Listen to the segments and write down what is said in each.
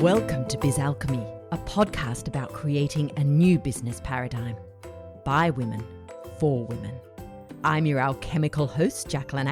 Welcome to Biz Alchemy, a podcast about creating a new business paradigm by women, for women. I'm your alchemical host, Jacquelyn,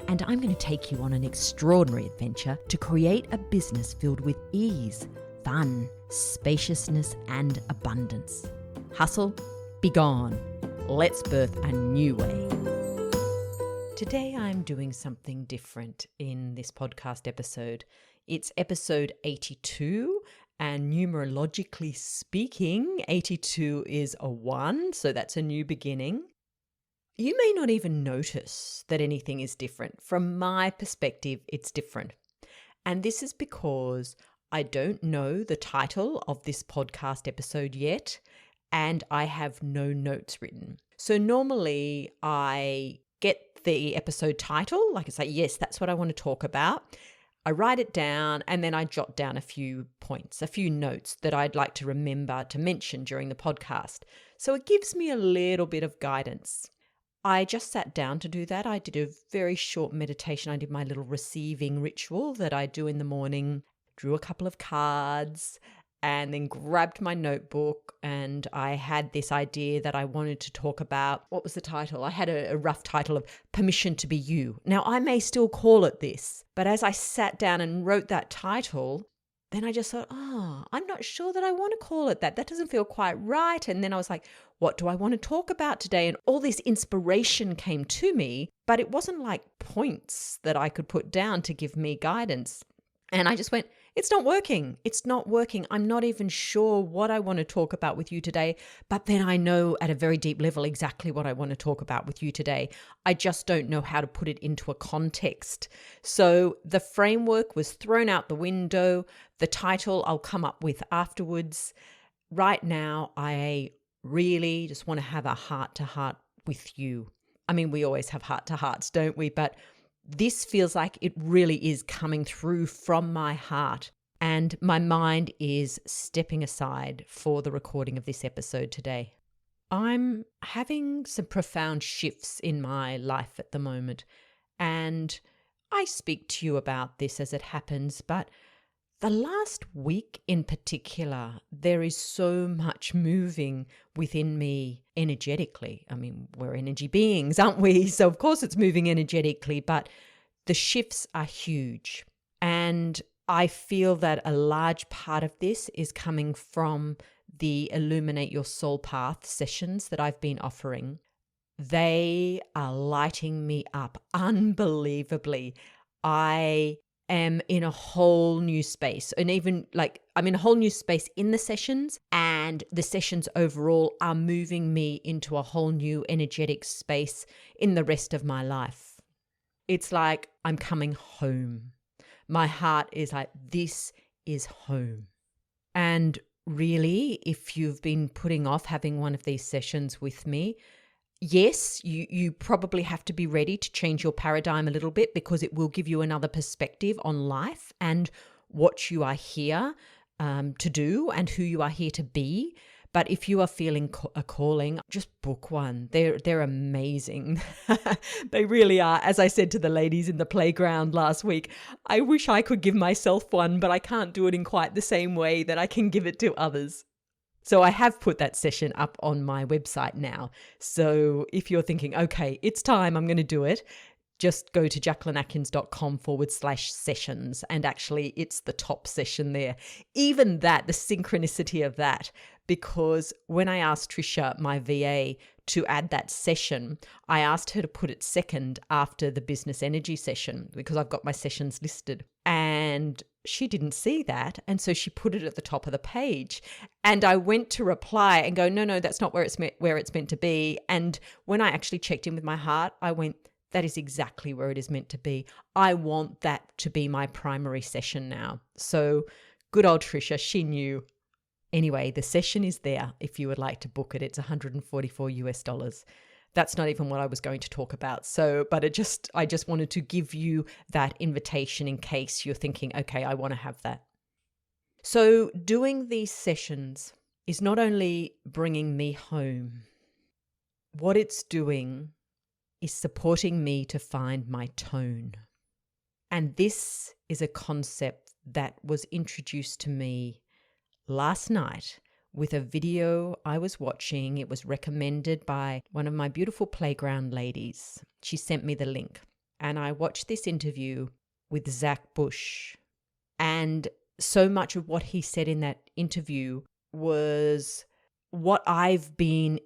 and I'm going to take you on an extraordinary adventure to create a business filled with ease, fun, spaciousness, and abundance. Hustle, be gone. Let's birth a new way. Today I'm doing something different in this podcast episode. It's episode 82, and numerologically speaking, 82 is a 1, so that's a new beginning. You may not even notice that anything is different. From my perspective, it's different. And this is because I don't know the title of this podcast episode yet, and I have no notes written. So normally I get the episode title, like I say, yes, that's what I want to talk about. I write it down and then I jot down a few points, a few notes that I'd like to remember to mention during the podcast. So it gives me a little bit of guidance. I just sat down to do that. I did a very short meditation. I did my little receiving ritual that I do in the morning, drew a couple of cards, and then grabbed my notebook, and I had this idea that I wanted to talk about. What was the title? I had a rough title of Permission to Be You. Now, I may still call it this, but as I sat down and wrote that title, then I just thought, I'm not sure that I want to call it that. That doesn't feel quite right. And then I was like, what do I want to talk about today? And all this inspiration came to me, but it wasn't like points that I could put down to give me guidance. And I just went, it's not working. It's not working. I'm not even sure what I want to talk about with you today, but then I know at a very deep level exactly what I want to talk about with you today. I just don't know how to put it into a context. So the framework was thrown out the window. The title I'll come up with afterwards. Right now, I really just want to have a heart-to-heart with you. I mean, we always have heart-to-hearts, don't we? But this feels like it really is coming through from my heart, and my mind is stepping aside for the recording of this episode today. I'm having some profound shifts in my life at the moment, and I speak to you about this as it happens, but the last week in particular, there is so much moving within me energetically. I mean, we're energy beings, aren't we? So of course it's moving energetically, but the shifts are huge. And I feel that a large part of this is coming from the Illuminate Your Soul Path sessions that I've been offering. They are lighting me up unbelievably. I am in a whole new space, and even like I'm in a whole new space in the sessions, and the sessions overall are moving me into a whole new energetic space in the rest of my life. It's like I'm coming home. My heart is like, this is home. And really, if you've been putting off having one of these sessions with me, yes, you probably have to be ready to change your paradigm a little bit, because it will give you another perspective on life and what you are here to do and who you are here to be. But if you are feeling a calling, just book one. They're amazing. They really are. As I said to the ladies in the playground last week, I wish I could give myself one, but I can't do it in quite the same way that I can give it to others. So I have put that session up on my website now. So if you're thinking, okay, it's time, I'm going to do it, just go to jacquelynatkins.com/sessions. And actually it's the top session there. Even that, the synchronicity of that, because when I asked Trisha, my VA, to add that session, I asked her to put it second after the business energy session, because I've got my sessions listed. And she didn't see that. And so she put it at the top of the page. And I went to reply and go, no, that's not where it's meant to be. And when I actually checked in with my heart, I went, that is exactly where it is meant to be. I want that to be my primary session now. So good old Trisha, she knew. Anyway, the session is there if you would like to book it. It's $144. That's not even what I was going to talk about. So, but I just wanted to give you that invitation in case you're thinking, okay, I want to have that. So doing these sessions is not only bringing me home. What it's doing is supporting me to find my tone. And this is a concept that was introduced to me last night with a video I was watching. It was recommended by one of my beautiful playground ladies. She sent me the link, and I watched this interview with Zach Bush. And so much of what he said in that interview was what I've been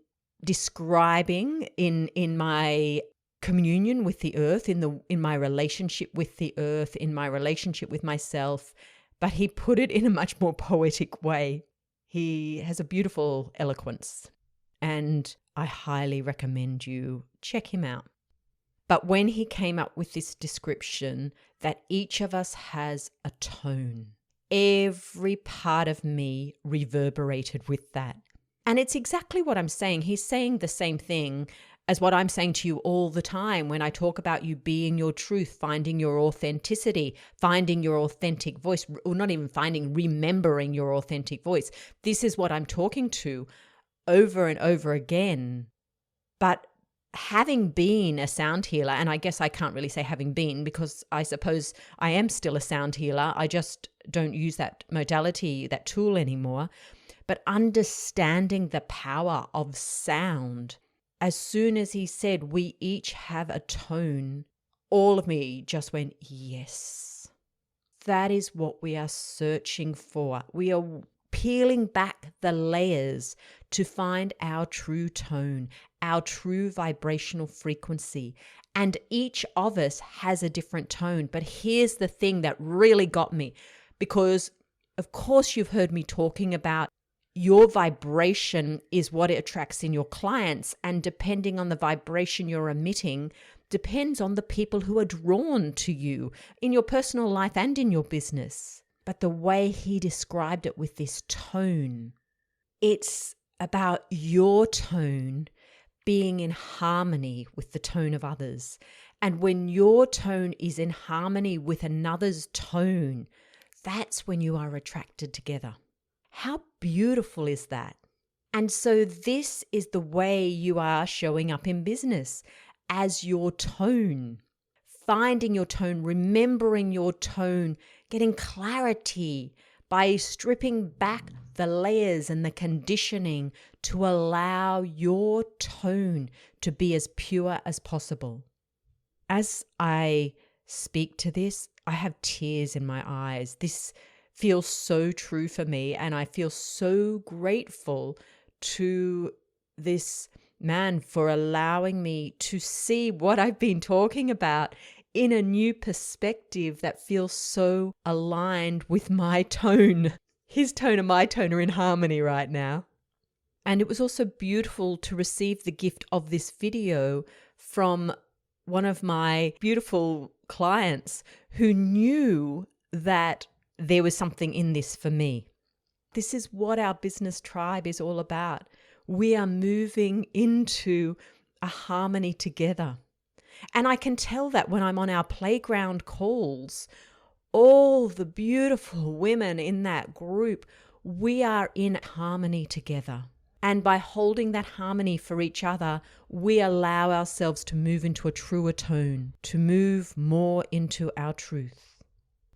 describing in my communion with the earth, in my relationship with the earth, in my relationship with myself, but he put it in a much more poetic way. He has a beautiful eloquence, and I highly recommend you check him out. But when he came up with this description that each of us has a tone, every part of me reverberated with that. And it's exactly what I'm saying. He's saying the same thing as what I'm saying to you all the time when I talk about you being your truth, finding your authenticity, finding your authentic voice, or not even finding, remembering your authentic voice. This is what I'm talking to over and over again. But having been a sound healer, and I guess I can't really say having been, because I suppose I am still a sound healer. I just don't use that modality, that tool anymore. But understanding the power of sound, as soon as he said we each have a tone, all of me just went, yes. That is what we are searching for. We are peeling back the layers to find our true tone, our true vibrational frequency. And each of us has a different tone. But here's the thing that really got me, because of course you've heard me talking about your vibration is what it attracts in your clients. And depending on the vibration you're emitting, depends on the people who are drawn to you in your personal life and in your business. But the way he described it with this tone, it's about your tone being in harmony with the tone of others. And when your tone is in harmony with another's tone, that's when you are attracted together. How beautiful is that? And so this is the way you are showing up in business, as your tone, finding your tone, remembering your tone, getting clarity by stripping back the layers and the conditioning to allow your tone to be as pure as possible. As I speak to this, I have tears in my eyes. This feels so true for me, and I feel so grateful to this man for allowing me to see what I've been talking about in a new perspective that feels so aligned with my tone. His tone and my tone are in harmony right now. And it was also beautiful to receive the gift of this video from one of my beautiful clients who knew that there was something in this for me. This is what our business tribe is all about. We are moving into a harmony together. And I can tell that when I'm on our playground calls, all the beautiful women in that group, we are in harmony together. And by holding that harmony for each other, we allow ourselves to move into a truer tone, to move more into our truth.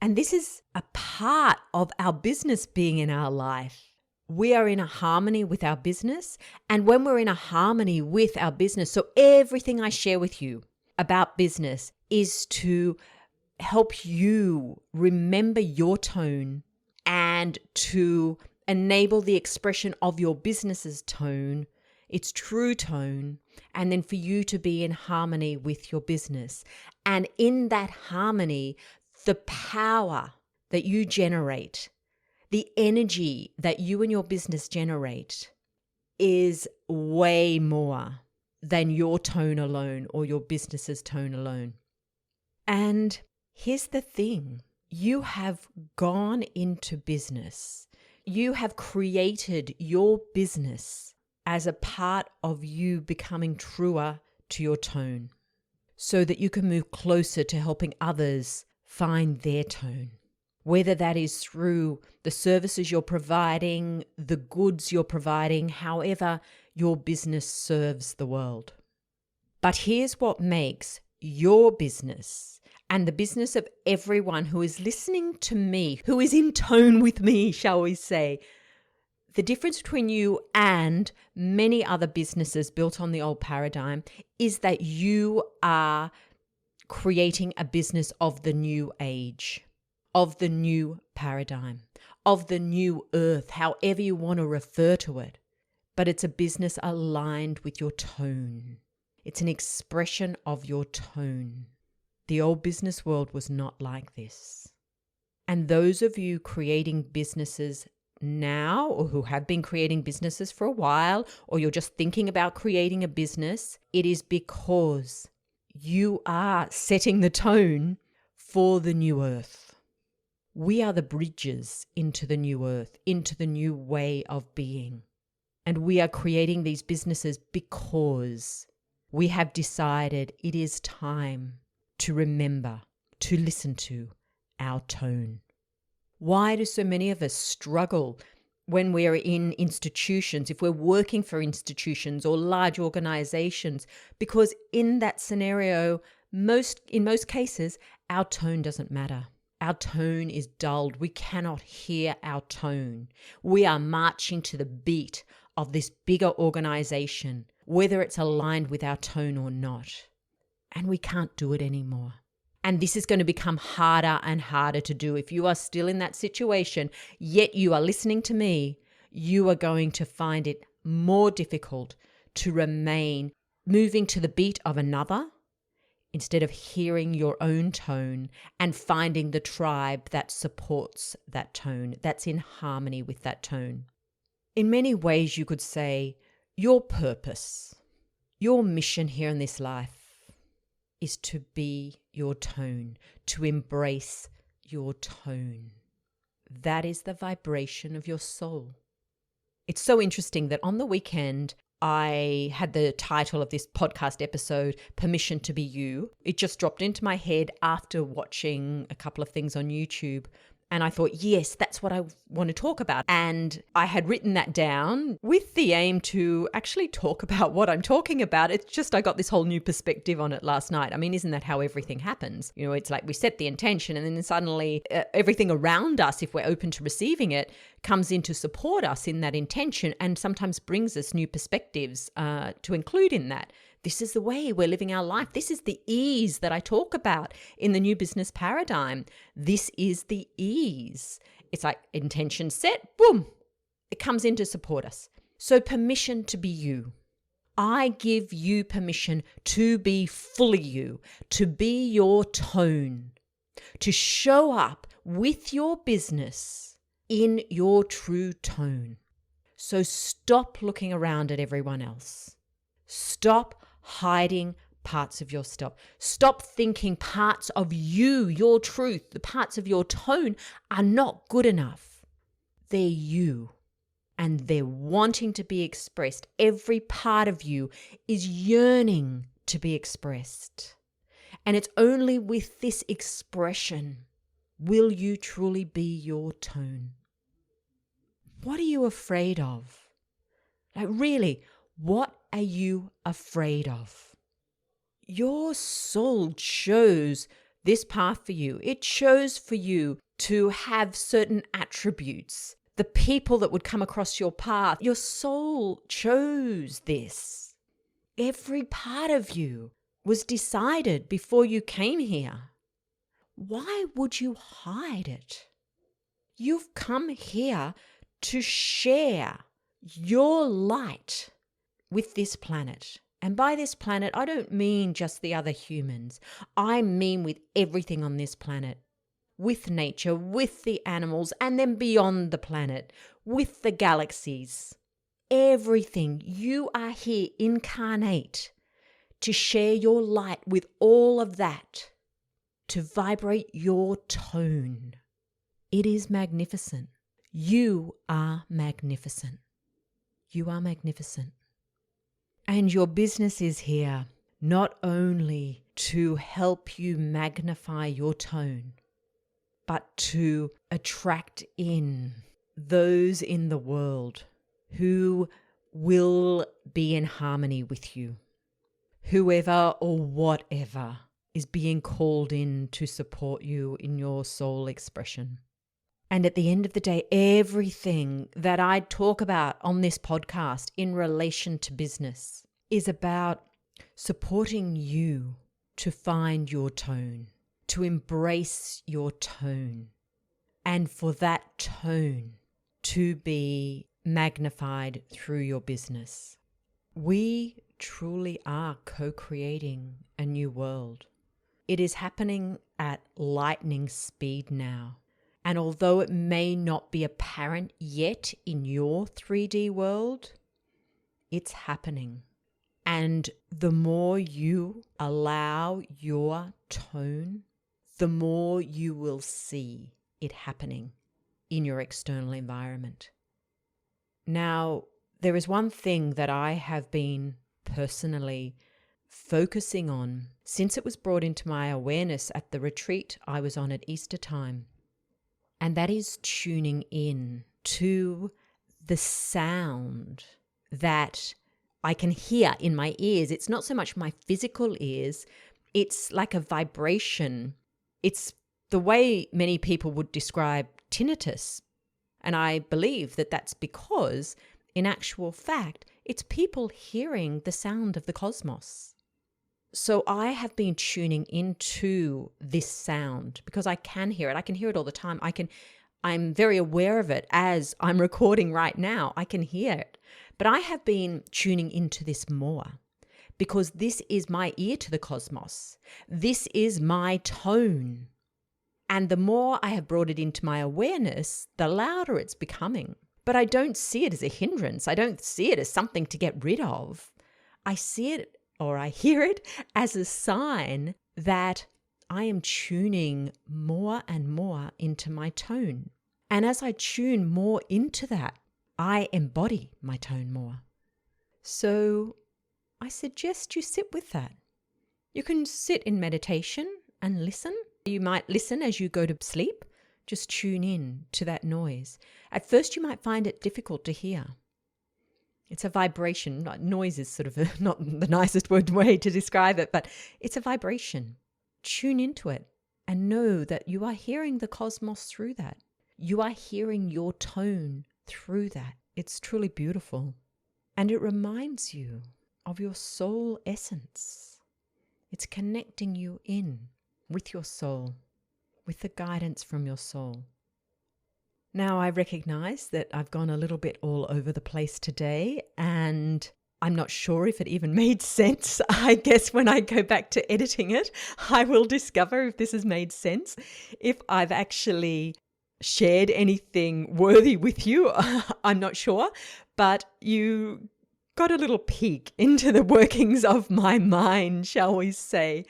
And this is a part of our business being in our life. We are in a harmony with our business. And when we're in a harmony with our business, so everything I share with you about business is to help you remember your tone and to enable the expression of your business's tone, its true tone, and then for you to be in harmony with your business. And in that harmony, the power that you generate, the energy that you and your business generate is way more than your tone alone or your business's tone alone. And here's the thing. You have gone into business. You have created your business as a part of you becoming truer to your tone so that you can move closer to helping others find their tone, whether that is through the services you're providing, the goods you're providing, however your business serves the world. But here's what makes your business and the business of everyone who is listening to me, who is in tone with me, shall we say. The difference between you and many other businesses built on the old paradigm is that you are creating a business of the new age, of the new paradigm, of the new earth, however you want to refer to it. But it's a business aligned with your tone. It's an expression of your tone. The old business world was not like this. And those of you creating businesses now, or who have been creating businesses for a while, or you're just thinking about creating a business, it is because you are setting the tone for the new earth. We are the bridges into the new earth, into the new way of being. And we are creating these businesses because we have decided it is time to remember, to listen to our tone. Why do so many of us struggle when we're in institutions, if we're working for institutions or large organizations? Because in that scenario, in most cases, our tone doesn't matter. Our tone is dulled. We cannot hear our tone. We are marching to the beat of this bigger organization, whether it's aligned with our tone or not. And we can't do it anymore. And this is going to become harder and harder to do. If you are still in that situation, yet you are listening to me, you are going to find it more difficult to remain moving to the beat of another instead of hearing your own tone and finding the tribe that supports that tone, that's in harmony with that tone. In many ways, you could say your purpose, your mission here in this life is to be your tone, to embrace your tone. That is the vibration of your soul. It's so interesting that on the weekend, I had the title of this podcast episode, Permission to Be You. It just dropped into my head after watching a couple of things on YouTube. And I thought, yes, that's what I want to talk about. And I had written that down with the aim to actually talk about what I'm talking about. It's just I got this whole new perspective on it last night. I mean, isn't that how everything happens? You know, it's like we set the intention and then suddenly everything around us, if we're open to receiving it, comes in to support us in that intention and sometimes brings us new perspectives to include in that. This is the way we're living our life. This is the ease that I talk about in the new business paradigm. This is the ease. It's like intention set, boom, it comes in to support us. So permission to be you. I give you permission to be fully you, to be your tone, to show up with your business in your true tone. So stop looking around at everyone else. Stop hiding parts of your stuff. Stop thinking parts of you, your truth, the parts of your tone are not good enough. They're you and they're wanting to be expressed. Every part of you is yearning to be expressed. And it's only with this expression will you truly be your tone. What are you afraid of? Like really, what are you afraid of? Your soul chose this path for you. It chose for you to have certain attributes. The people that would come across your path, your soul chose this. Every part of you was decided before you came here. Why would you hide it? You've come here to share your light with this planet. And by this planet, I don't mean just the other humans. I mean with everything on this planet, with nature, with the animals, and then beyond the planet, with the galaxies. Everything. You are here incarnate to share your light with all of that, to vibrate your tone. It is magnificent. You are magnificent. You are magnificent. And your business is here not only to help you magnify your tone, but to attract in those in the world who will be in harmony with you, whoever or whatever is being called in to support you in your soul expression. And at the end of the day, everything that I talk about on this podcast in relation to business is about supporting you to find your tone, to embrace your tone, and for that tone to be magnified through your business. We truly are co-creating a new world. It is happening at lightning speed now. And although it may not be apparent yet in your 3D world, it's happening. And the more you allow your tone, the more you will see it happening in your external environment. Now, there is one thing that I have been personally focusing on since it was brought into my awareness at the retreat I was on at Easter time. And that is tuning in to the sound that I can hear in my ears. It's not so much my physical ears. It's like a vibration. It's the way many people would describe tinnitus. And I believe that that's because, in actual fact, it's people hearing the sound of the cosmos. So I have been tuning into this sound because I can hear it. I can hear it all the time. I'm very aware of it as I'm recording right now. I can hear it. But I have been tuning into this more because this is my ear to the cosmos. This is my tone. And the more I have brought it into my awareness, the louder it's becoming. But I don't see it as a hindrance. I don't see it as something to get rid of. I see it, or I hear it, as a sign that I am tuning more and more into my tone. And as I tune more into that, I embody my tone more. So I suggest you sit with that. You can sit in meditation and listen. You might listen as you go to sleep. Just tune in to that noise. At first, you might find it difficult to hear. It's a vibration. Noise is sort of not the nicest way to describe it, but it's a vibration. Tune into it and know that you are hearing the cosmos through that. You are hearing your tone through that. It's truly beautiful. And it reminds you of your soul essence. It's connecting you in with your soul, with the guidance from your soul. Now, I recognize that I've gone a little bit all over the place today, and I'm not sure if it even made sense. I guess when I go back to editing it, I will discover if this has made sense, if I've actually shared anything worthy with you. I'm not sure, but you got a little peek into the workings of my mind, shall we say,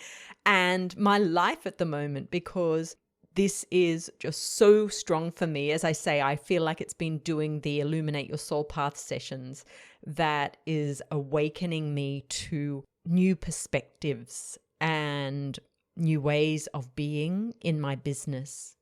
and my life at the moment, because this is just so strong for me. As I say, I feel like it's been doing the Illuminate Your Soul Path sessions that is awakening me to new perspectives and new ways of being in my business.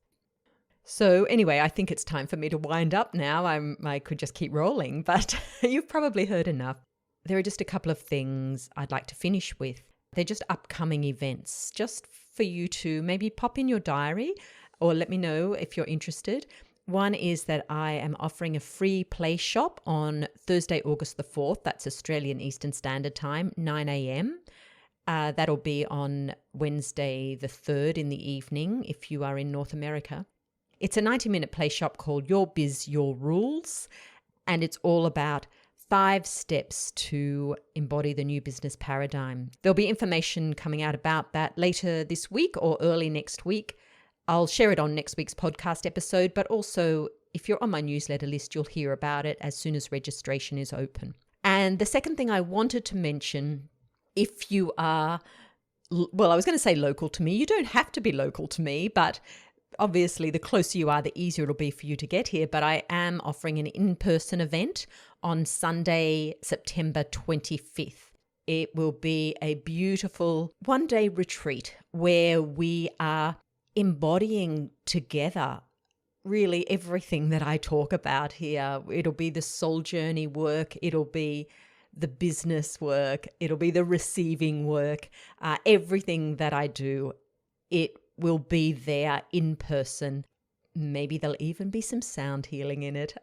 So anyway, I think it's time for me to wind up now. I could just keep rolling, but you've probably heard enough. There are just a couple of things I'd like to finish with. They're just upcoming events, just for you to maybe pop in your diary or let me know if you're interested. One is that I am offering a free play shop on Thursday, August the 4th. That's Australian Eastern Standard Time, 9 a.m. That'll be on Wednesday the 3rd in the evening if you are in North America. It's a 90-minute play shop called Your Biz, Your Rules, and it's all about 5 steps to embody the new business paradigm. There'll be information coming out about that later this week or early next week. I'll share it on next week's podcast episode, but also if you're on my newsletter list, you'll hear about it as soon as registration is open. And the second thing I wanted to mention, if you are, well, I was going to say local to me. You don't have to be local to me, but obviously, the closer you are, the easier it'll be for you to get here. But I am offering an in-person event on Sunday, September 25th. It will be a beautiful one-day retreat where we are embodying together really everything that I talk about here. It'll be the soul journey work. It'll be the business work, it'll be the receiving work, everything that I do, it will be there in person. Maybe there'll even be some sound healing in it.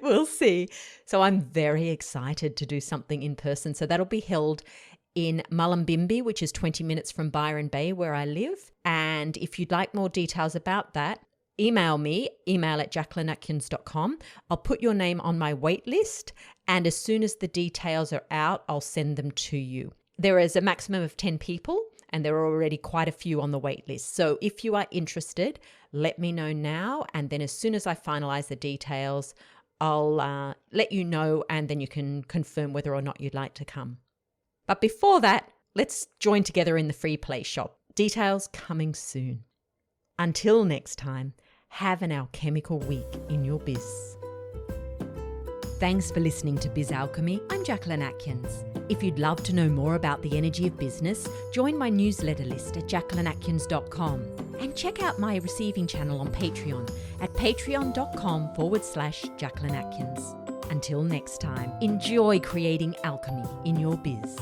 We'll see. So I'm very excited to do something in person. So that'll be held in Mullumbimby, which is 20 minutes from Byron Bay, where I live. And if you'd like more details about that, email me, email@jacquelynatkins.com. I'll put your name on my wait list. And as soon as the details are out, I'll send them to you. There is a maximum of 10 people. And there are already quite a few on the wait list. So if you are interested, let me know now. And then as soon as I finalize the details, I'll let you know, and then you can confirm whether or not you'd like to come. But before that, let's join together in the free play shop. Details coming soon. Until next time, have an alchemical week in your biz. Thanks for listening to Biz Alchemy. I'm Jacquelyn Atkins. If you'd love to know more about the energy of business, join my newsletter list at jacquelynatkins.com and check out my receiving channel on Patreon at patreon.com/Jacquelyn Atkins. Until next time, enjoy creating alchemy in your biz.